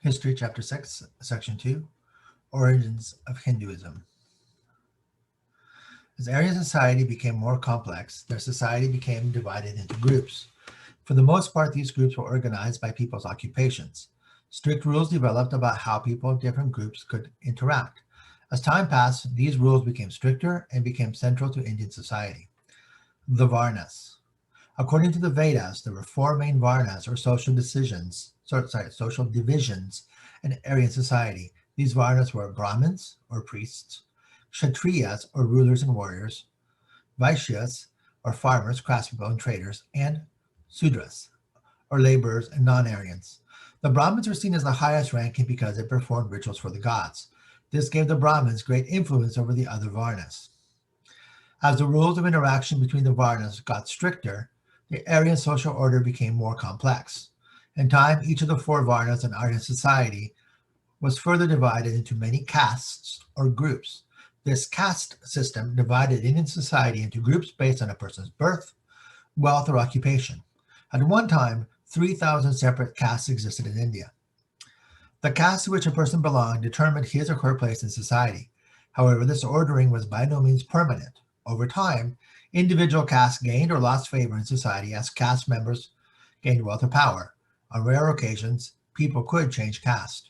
History, Chapter 6, Section 2, Origins of Hinduism. As Aryan society became more complex, their society became divided into groups. For the most part, these groups were organized by people's occupations. Strict rules developed about how people in different groups could interact. As time passed, these rules became stricter and became central to Indian society. The Varnas. According to the Vedas, there were four main Varnas or social divisions in Aryan society. These Varnas were Brahmins or priests, Kshatriyas or rulers and warriors, Vaishyas or farmers, craftspeople and traders, and Sudras or laborers and non-Aryans. The Brahmins were seen as the highest ranking because they performed rituals for the gods. This gave the Brahmins great influence over the other Varnas. As the rules of interaction between the Varnas got stricter, the Aryan social order became more complex. In time, each of the four Varnas in Aryan society was further divided into many castes or groups. This caste system divided Indian society into groups based on a person's birth, wealth, or occupation. At one time, 3,000 separate castes existed in India. The caste to which a person belonged determined his or her place in society. However, this ordering was by no means permanent. Over time, individual castes gained or lost favor in society as caste members gained wealth or power. On rare occasions, people could change caste.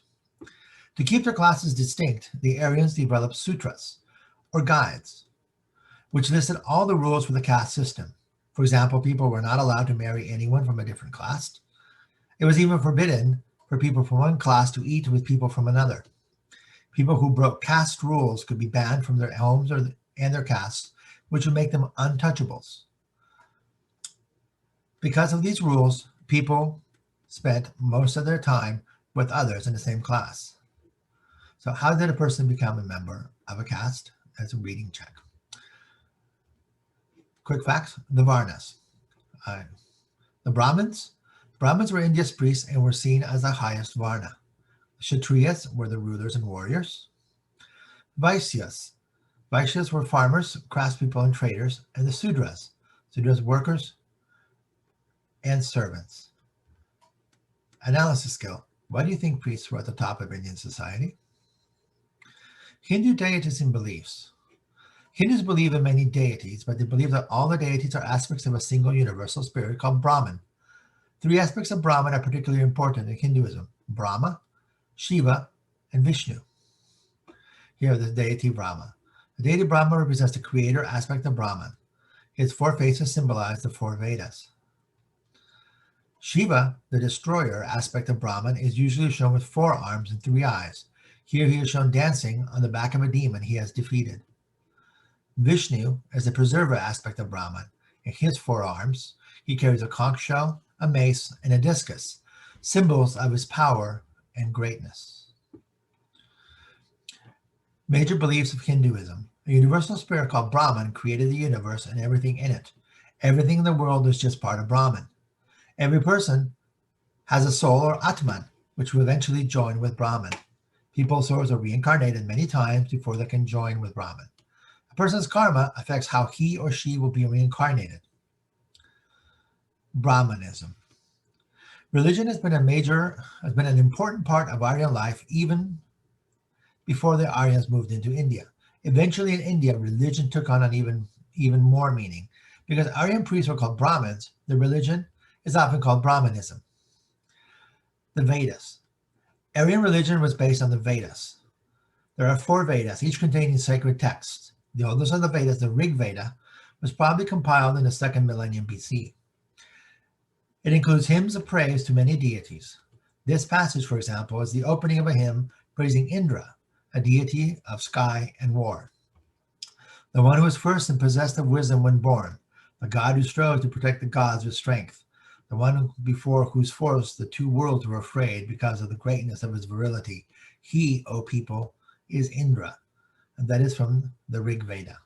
To keep their classes distinct, the Aryans developed sutras, or guides, which listed all the rules for the caste system. For example, people were not allowed to marry anyone from a different class. It was even forbidden for people from one class to eat with people from another. People who broke caste rules could be banned from their homes and their castes, which would make them untouchables. Because of these rules, people spent most of their time with others in the same class. So how did a person become a member of a caste? That's a reading check. Quick facts, the Varnas. The Brahmins. Brahmins were India's priests and were seen as the highest Varna. Kshatriyas were the rulers and warriors. Vaisyas. Vaishyas were farmers, craftspeople, and traders, and the Sudras. Sudras, workers and servants. Analysis skill. Why do you think priests were at the top of Indian society? Hindu deities and beliefs. Hindus believe in many deities, but they believe that all the deities are aspects of a single universal spirit called Brahman. Three aspects of Brahman are particularly important in Hinduism: Brahma, Shiva, and Vishnu. Here, the deity Brahma. The deity Brahma represents the creator aspect of Brahman. His four faces symbolize the four Vedas. Shiva, the destroyer aspect of Brahman, is usually shown with 4 arms and 3 eyes. Here he is shown dancing on the back of a demon he has defeated. Vishnu is the preserver aspect of Brahman. In his 4 arms, he carries a conch shell, a mace, and a discus, symbols of his power and greatness. Major beliefs of Hinduism. A universal spirit called Brahman created the universe and everything in it. Everything in the world is just part of Brahman. Every person has a soul or Atman, which will eventually join with Brahman. People's souls are reincarnated many times before they can join with Brahman. A person's karma affects how he or she will be reincarnated. Brahmanism. Religion has been an important part of Aryan life even before the Aryans moved into India. Eventually in India, religion took on an even more meaning. Because Aryan priests were called Brahmins, the religion is often called Brahmanism. The Vedas. Aryan religion was based on the Vedas. There are 4 Vedas, each containing sacred texts. The oldest of the Vedas, the Rig Veda, was probably compiled in the 2nd millennium BC. It includes hymns of praise to many deities. This passage, for example, is the opening of a hymn praising Indra, a deity of sky and war. The one who was first and possessed of wisdom when born, the god who strove to protect the gods with strength, the one before whose force the 2 worlds were afraid because of the greatness of his virility. He, O people, is Indra. And that is from the Rig Veda.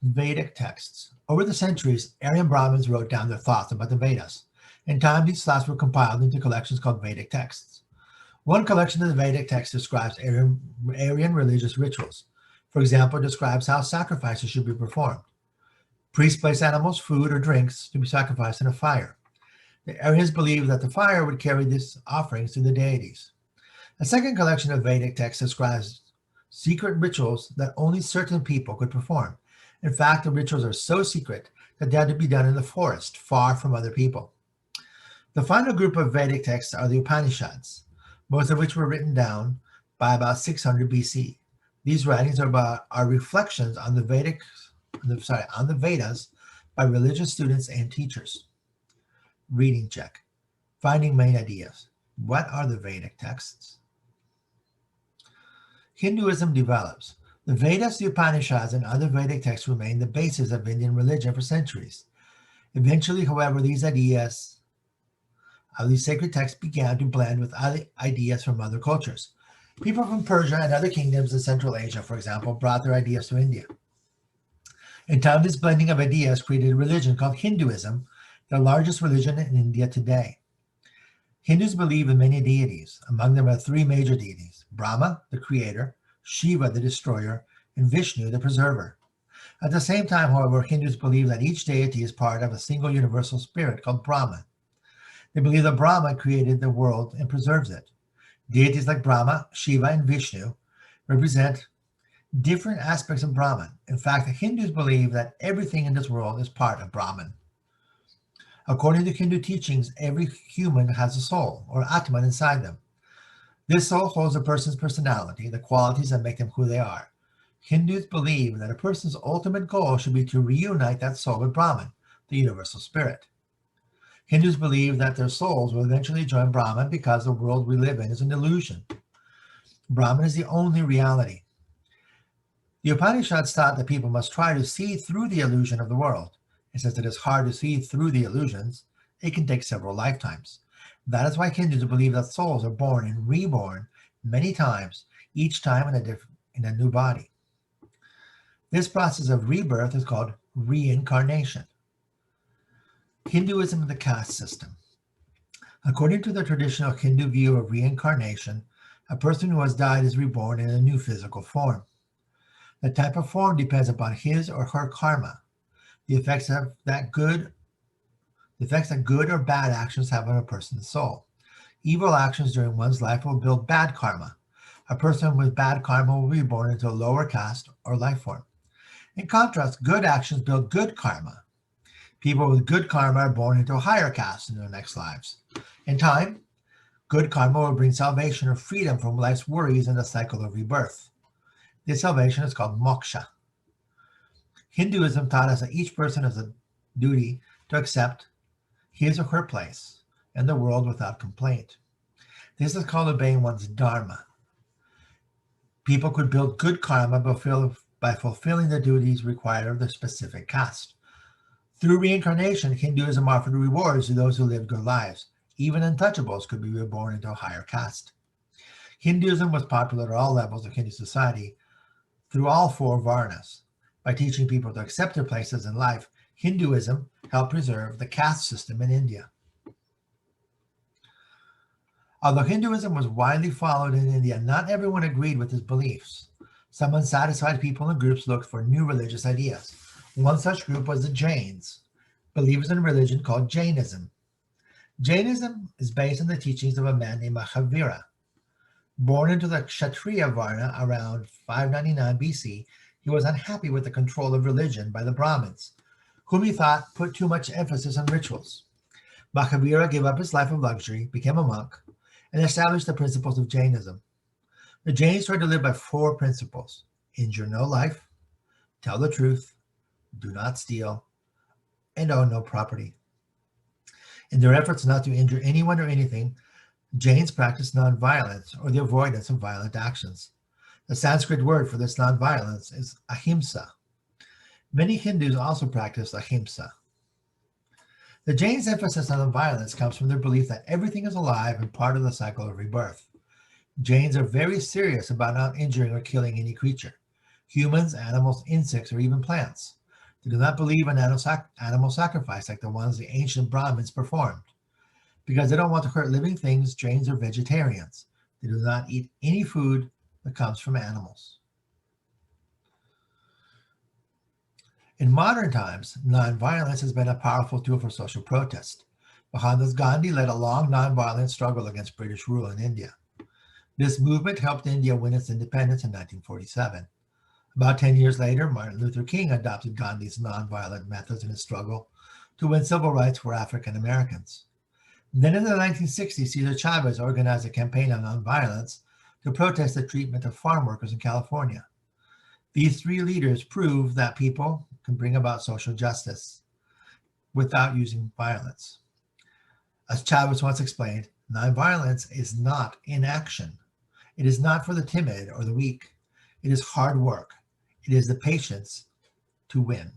Vedic texts. Over the centuries, Aryan Brahmins wrote down their thoughts about the Vedas. In time, these thoughts were compiled into collections called Vedic texts. One collection of the Vedic texts describes Aryan religious rituals. For example, it describes how sacrifices should be performed. Priests place animals, food, or drinks to be sacrificed in a fire. The Aryans believed that the fire would carry these offerings to the deities. A second collection of Vedic texts describes secret rituals that only certain people could perform. In fact, the rituals are so secret that they had to be done in the forest, far from other people. The final group of Vedic texts are the Upanishads, most of which were written down by about 600 BC. These writings are reflections on the Vedas by religious students and teachers. Reading check. Finding main ideas. What are the Vedic texts? Hinduism develops. The Vedas, the Upanishads, and other Vedic texts remain the basis of Indian religion for centuries. Eventually, however, these ideas of these sacred texts began to blend with other ideas from other cultures. People from Persia and other kingdoms in Central Asia, for example, brought their ideas to India. In time, this blending of ideas created a religion called Hinduism, the largest religion in India today. Hindus believe in many deities. Among them are three major deities: Brahma, the creator; Shiva, the destroyer; and Vishnu, the preserver. At the same time, however, Hindus believe that each deity is part of a single universal spirit called Brahman. They believe that Brahma created the world and preserves it. Deities like Brahma, Shiva, and Vishnu represent different aspects of Brahman. In fact, the Hindus believe that everything in this world is part of Brahman. According to Hindu teachings, every human has a soul, or Atman, inside them. This soul holds a person's personality, the qualities that make them who they are. Hindus believe that a person's ultimate goal should be to reunite that soul with Brahman, the universal spirit. Hindus believe that their souls will eventually join Brahman because the world we live in is an illusion. Brahman is the only reality. The Upanishads taught that people must try to see through the illusion of the world. And since it is hard to see through the illusions, it can take several lifetimes. That is why Hindus believe that souls are born and reborn many times, each time in a new body. This process of rebirth is called reincarnation. Hinduism and the caste system. According to the traditional Hindu view of reincarnation, a person who has died is reborn in a new physical form. The type of form depends upon his or her karma, the effects that good or bad actions have on a person's soul. Evil actions during one's life will build bad karma. A person with bad karma will be born into a lower caste or life form. In contrast, good actions build good karma. People with good karma are born into a higher caste in their next lives. In time, good karma will bring salvation or freedom from life's worries and the cycle of rebirth. This salvation is called moksha. Hinduism taught us that each person has a duty to accept his or her place in the world without complaint. This is called obeying one's dharma. People could build good karma by fulfilling the duties required of their specific caste. Through reincarnation, Hinduism offered rewards to those who lived good lives. Even untouchables could be reborn into a higher caste. Hinduism was popular at all levels of Hindu society through all four varnas. By teaching people to accept their places in life, Hinduism helped preserve the caste system in India. Although Hinduism was widely followed in India, not everyone agreed with his beliefs. Some unsatisfied people and groups looked for new religious ideas. One such group was the Jains, believers in a religion called Jainism. Jainism is based on the teachings of a man named Mahavira. Born into the Kshatriya Varna around 599 BC, he was unhappy with the control of religion by the Brahmins, whom he thought put too much emphasis on rituals. Mahavira gave up his life of luxury, became a monk, and established the principles of Jainism. The Jains tried to live by four principles: injure no life, tell the truth, do not steal, and own no property. In their efforts not to injure anyone or anything, Jains practice nonviolence, or the avoidance of violent actions. The Sanskrit word for this nonviolence is ahimsa. Many Hindus also practice ahimsa. The Jains' emphasis on violence comes from their belief that everything is alive and part of the cycle of rebirth. Jains are very serious about not injuring or killing any creature: humans, animals, insects, or even plants. They do not believe in animal sacrifice like the ones the ancient Brahmins performed. Because they don't want to hurt living things, Jains are vegetarians. They do not eat any food that comes from animals. In modern times, nonviolence has been a powerful tool for social protest. Mohandas Gandhi led a long nonviolent struggle against British rule in India. This movement helped India win its independence in 1947. About 10 years later, Martin Luther King adopted Gandhi's nonviolent methods in his struggle to win civil rights for African Americans. Then in the 1960s, Cesar Chavez organized a campaign on nonviolence to protest the treatment of farm workers in California. These three leaders proved that people can bring about social justice without using violence. As Chavez once explained, nonviolence is not inaction. It is not for the timid or the weak. It is hard work. It is the patience to win.